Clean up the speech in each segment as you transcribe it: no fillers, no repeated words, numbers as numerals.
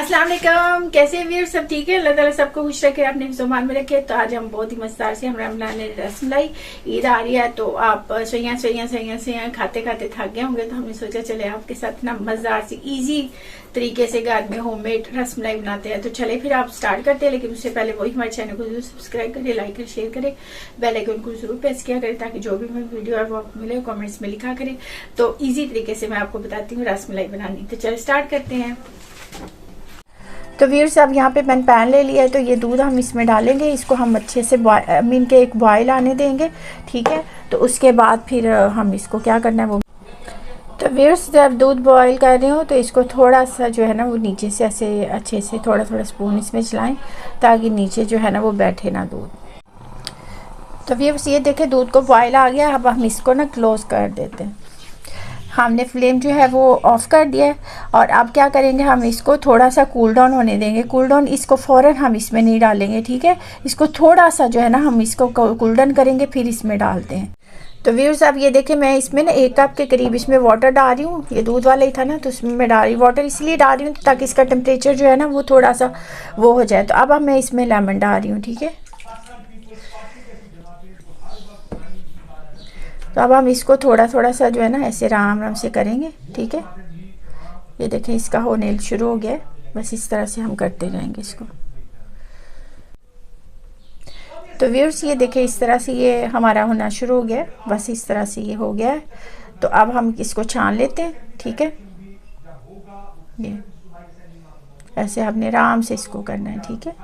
अस्सलाम वालेकुम। कैसे व्यूअर्स, सब ठीक है? अल्लाह ताला सबको खुश रखे, अपने ज़ुबान में रखे। तो आज हम बहुत ही मजेदार से हम बनाने रसमलाई। ईद आ रही है तो आप सैया खाते खाते थक गए होंगे, तो हमने सोचा चले आपके साथ ना मजेदार सी इजी तरीके से घर में होममेड रसमलाई बनाते हैं। तो चले फिर आप स्टार्ट करते हैं, लेकिन उससे पहले वही हमारे चैनल को जरूर सब्सक्राइब करें, लाइक करें, शेयर करें, बेल आइकन को जरूर प्रेस किया करें ताकि जो भी मेरी वीडियो है वो आपको मिले। कमेंट्स में लिखा करें। तो इजी तरीके से मैं आपको बताती हूँ रसमलाई बनानी। तो चलो स्टार्ट करते हैं। तो व्यूअर्स, अब यहाँ पे मैंने पैन ले लिया है, तो ये दूध हम इसमें डालेंगे। इसको हम अच्छे से मीन के एक बॉयल आने देंगे, ठीक है। तो उसके बाद फिर हम इसको क्या करना है वो। तो व्यूअर्स, जब दूध बॉयल कर रहे हो तो इसको थोड़ा सा जो है ना वो नीचे से ऐसे अच्छे से थोड़ा थोड़ा स्पून इसमें चलाएं ताकि नीचे जो है ना वो बैठे ना दूध। तो व्यूअर्स, ये देखें दूध को बॉयल आ गया। अब हम इसको ना क्लोज कर देते हैं। हमने फ्लेम जो है वो ऑफ़ कर दिया है और अब क्या करेंगे, हम इसको थोड़ा सा कूल डाउन होने देंगे। कूल डाउन इसको फ़ौरन हम इसमें नहीं डालेंगे, ठीक है। इसको थोड़ा सा जो है ना हम इसको कूल डाउन करेंगे, फिर इसमें डालते हैं। तो व्यूअर्स, अब ये देखें मैं इसमें ना 1 कप के करीब इसमें वाटर डाल रही हूँ। ये दूध वाला ही था ना, तो उसमें मैं डाल रही वाटर इसलिए डाल रही हूँ ताकि इसका टेम्परेचर जो है ना वो थोड़ा सा वो हो जाए। तो अब मैं इसमें लेमन डाल रही हूँ, ठीक है। तो अब हम इसको थोड़ा थोड़ा सा जो है ना ऐसे आराम आराम से करेंगे, ठीक है। ये देखें इसका होने शुरू हो गया है। बस इस तरह से हम करते जाएंगे इसको। तो व्यूअर्स, ये देखें इस तरह से ये हमारा होना शुरू हो गया है। बस इस तरह से ये हो गया है। तो अब हम इसको छान लेते हैं, ठीक है। ये ऐसे हमने आराम से इसको करना है, ठीक है।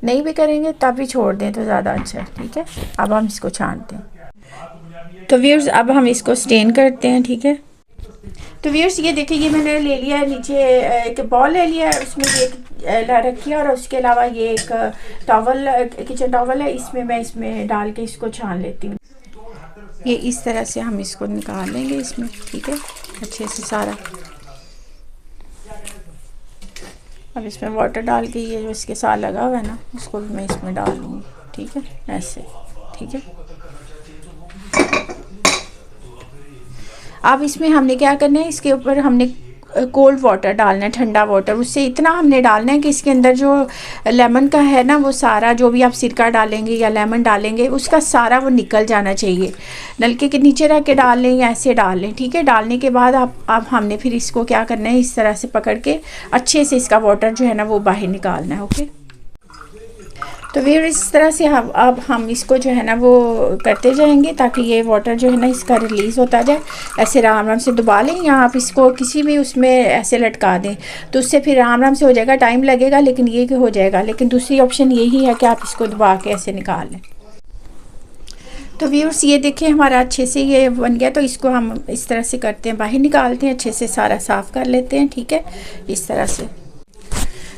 नहीं भी करेंगे तब भी छोड़ दें तो ज़्यादा अच्छा है, ठीक है। अब हम इसको छानते हैं। तो व्यूअर्स, अब हम इसको स्टेन करते हैं, ठीक है। तो व्यूअर्स, ये देखिए ये मैंने ले लिया है, नीचे एक बॉल ले लिया है, उसमें ये रखी है और उसके अलावा ये एक टॉवल किचन टॉवल है, इसमें मैं इसमें डाल के इसको छान लेती हूँ। ये इस तरह से हम इसको निकाल लेंगे इसमें, ठीक है, अच्छे से सारा। अब इसमें वाटर डाल के ये जो इसके साथ लगा हुआ है ना उसको भी मैं इसमें डाल लूँगी, ठीक है, ऐसे, ठीक है। अब इसमें हमने क्या करना है, इसके ऊपर हमने कोल्ड वाटर डालना है, ठंडा वाटर। उससे इतना हमने डालना है कि इसके अंदर जो लेमन का है ना वो सारा, जो भी आप सिरका डालेंगे या लेमन डालेंगे उसका सारा वो निकल जाना चाहिए। नलके के नीचे रख के डाल लें या ऐसे डाल लें, ठीक है। डालने के बाद अब हमने फिर इसको क्या करना है, इस तरह से पकड़ के अच्छे से इसका वाटर जो है ना वो बाहर निकालना है, ओके। तो फिर इस तरह से अब हम इसको जो है ना वो करते जाएंगे ताकि ये वाटर जो है ना इसका रिलीज़ होता जाए। ऐसे आराम आराम से दबा लें या आप इसको किसी भी उसमें ऐसे लटका दें, तो उससे फिर आराम आराम से हो जाएगा। टाइम लगेगा लेकिन ये कि हो जाएगा। लेकिन दूसरी ऑप्शन यही है कि आप इसको दबा के ऐसे निकाल लें। तो व्यूअर्स, ये देखिए हमारा अच्छे से ये बन गया। तो इसको हम इस तरह से करते हैं, बाहर निकालते हैं, अच्छे से सारा साफ़ कर लेते हैं, ठीक है, इस तरह से।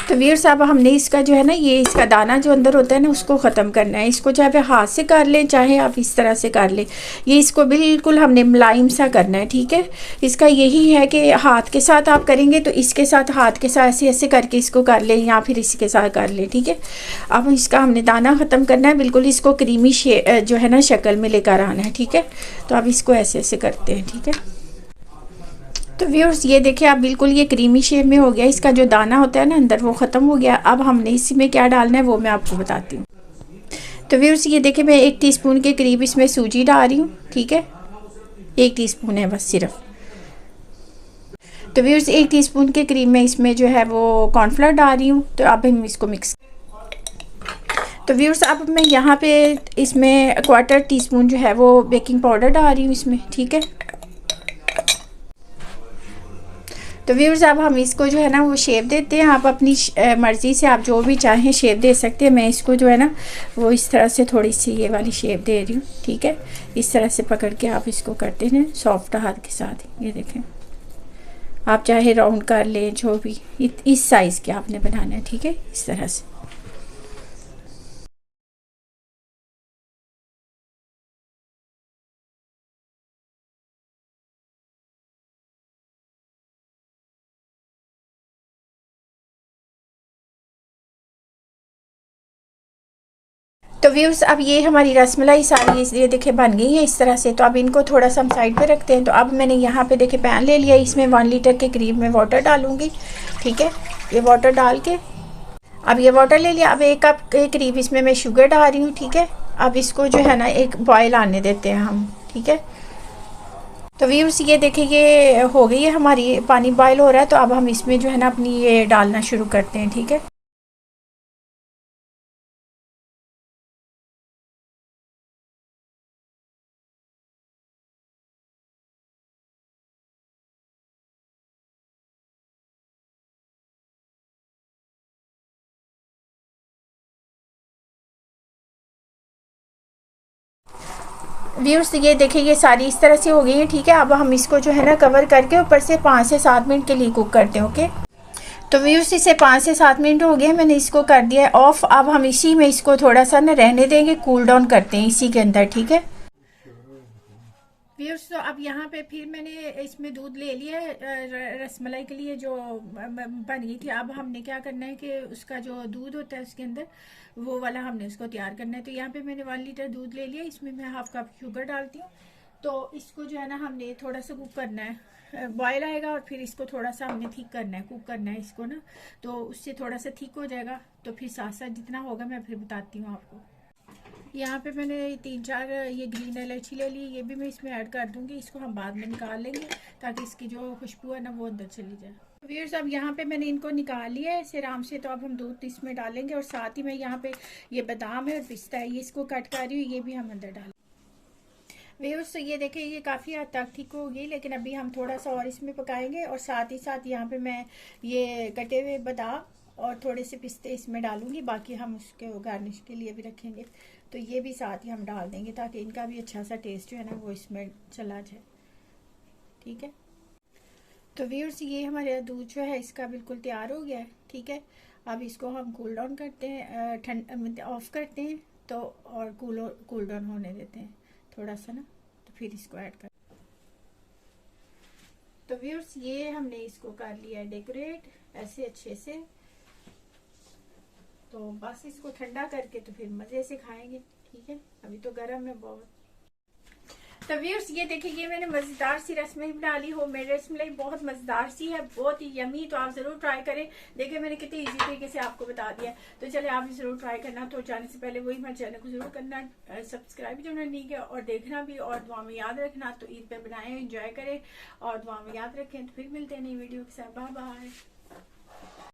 तो व्यूअर्स, अब हमने इसका जो है ना ये इसका दाना जो अंदर होता है ना उसको ख़त्म करना है। इसको चाहे हाथ से कर लें चाहे आप इस तरह से कर लें। ये इसको बिल्कुल हमने मुलायम सा करना है, ठीक है। इसका यही है कि हाथ के साथ आप करेंगे तो इसके साथ हाथ के साथ ऐसे ऐसे करके इसको कर लें या फिर इसके साथ कर लें, ठीक है। अब इसका हमने दाना ख़त्म करना है, बिल्कुल इसको क्रीमी जो है ना शक्ल में लेकर आना है, ठीक है। तो अब इसको ऐसे ऐसे करते हैं, ठीक है। तो व्यूअर्स, ये देखिए आप बिल्कुल ये क्रीमी शेप में हो गया। इसका जो दाना होता है ना अंदर वो ख़त्म हो गया। अब हमने इसमें क्या डालना है वो मैं आपको बताती हूँ। तो व्यूअर्स, ये देखिए मैं 1 टीस्पून के करीब इसमें सूजी डाल रही हूँ, ठीक है। 1 टीस्पून है बस सिर्फ। तो व्यूअर्स, 1 टीस्पून के करीब मैं इसमें जो है वो कॉर्नफ्लोर डाल रही हूँ। तो अब हम इसको मिक्स। तो व्यूअर्स, अब मैं यहाँ पे इसमें 1/4 टीस्पून जो है वो बेकिंग पाउडर डाल रही हूँ इसमें, ठीक है। तो व्यूअर्स, अब हम इसको जो है ना वो शेप देते हैं। आप अपनी मर्ज़ी से आप जो भी चाहें शेप दे सकते हैं। मैं इसको जो है ना वो इस तरह से थोड़ी सी ये वाली शेप दे रही हूँ, ठीक है। इस तरह से पकड़ के आप इसको करते हैं सॉफ्ट हाथ के साथ। ये देखें, आप चाहे राउंड कर लें, जो भी इस साइज़ के आपने बनाना है, ठीक है, इस तरह से। तो व्यूअर्स, अब ये हमारी रसमलाई सारी ये देखिए बन गई है इस तरह से। तो अब इनको थोड़ा सा हम साइड पे रखते हैं। तो अब मैंने यहाँ पे देखिए पैन ले लिया, इसमें 1 लीटर के करीब मैं वाटर डालूँगी, ठीक है। ये वाटर डाल के, अब ये वाटर ले लिया। अब 1 कप के करीब इसमें मैं शुगर डाल रही हूँ, ठीक है। अब इसको जो है ना एक बॉयल आने देते हैं हम, ठीक है। तो व्यूअर्स ये देखिए ये हो गई है हमारी, पानी बॉयल हो रहा है। तो अब हम इसमें जो है ना अपनी ये डालना शुरू करते हैं, ठीक है। व्यूअर्स ये देखिए ये सारी इस तरह से हो गई है, ठीक है। अब हम इसको जो है ना कवर करके ऊपर से 5 से 7 मिनट के लिए कुक करते हैं, ओके। तो व्यूअर्स इसे 5 से 7 मिनट हो गए, मैंने इसको कर दिया है ऑफ। अब हम इसी में इसको थोड़ा सा ना रहने देंगे, कूल डाउन करते हैं इसी के अंदर, ठीक है। व्यूअर्स तो अब यहाँ पे फिर मैंने इसमें दूध ले लिया है रसमलाई के लिए जो बन गई थी। अब हमने क्या करना है कि उसका जो दूध होता है उसके अंदर वो वाला हमने उसको तैयार करना है। तो यहाँ पे मैंने 1 लीटर दूध ले लिया, इसमें मैं हाफ कप शुगर डालती हूँ। तो इसको जो है ना हमने थोड़ा सा कुक करना है, बॉयल आएगा और फिर इसको थोड़ा सा हमने थिक करना है, कुक करना है इसको ना। तो उससे थोड़ा सा थिक हो जाएगा, तो फिर साथ साथ जितना होगा मैं फिर बताती हूँ आपको। यहाँ पे मैंने 3-4 ये ग्रीन इलायची ले ली, ये भी मैं इसमें ऐड कर दूंगी। इसको हम बाद में निकाल लेंगे ताकि इसकी जो खुशबू है ना वो अंदर चली जाए। व्यूअर्स अब यहाँ पे मैंने इनको निकाल लिया है ऐसे आराम से। तो अब हम दूध इसमें डालेंगे और साथ ही मैं यहाँ पे ये बादाम है और पिस्ता है, ये इसको कट कर रही हूँ, ये भी हम अंदर डालें। व्यूअर्स तो ये देखिए ये काफ़ी हद तक ठीक हो गई, लेकिन अभी हम थोड़ा सा और इसमें पकाएंगे। और साथ ही साथ यहाँ पे मैं ये कटे हुए बादाम और थोड़े से पिस्ते इसमें डालूंगी, बाकी हम उसके गार्निश के लिए भी रखेंगे। तो ये भी साथ ही हम डाल देंगे ताकि इनका भी अच्छा सा टेस्ट जो है ना वो इसमें चला जाए, ठीक है। तो व्यूअर्स ये हमारा दूध जो है इसका बिल्कुल तैयार हो गया है, ठीक है। अब इसको हम कूल डाउन करते हैं, ठंड ऑफ करते हैं तो, और कूल डाउन होने देते हैं थोड़ा सा ना। तो फिर इसको ऐड कर, तो व्यूअर्स ये हमने इसको कर लिया है डेकोरेट ऐसे अच्छे से। तो बस इसको ठंडा करके तो फिर मजे से खाएंगे, ठीक है। अभी तो गर्म है बहुत। तो व्यूअर्स ये देखिए ये मैंने मजेदार सी रसमलाई बना ली, होममेड रसमलाई बहुत मजेदार सी है, बहुत ही यमी। तो आप जरूर ट्राई करें। देखिए मैंने कितनी इजी तरीके से आपको बता दिया। तो चले आप भी जरूर ट्राई करना। तो जाने से पहले वही मेरे चैनल को जरूर करना, सब्सक्राइब जो नहीं किया, और देखना भी, और दुआ में याद रखना। तो ईद पे बनाए, एंजॉय करें और दुआ में याद रखें। तो फिर मिलते हैं नई वीडियो के साथ। Bye bye.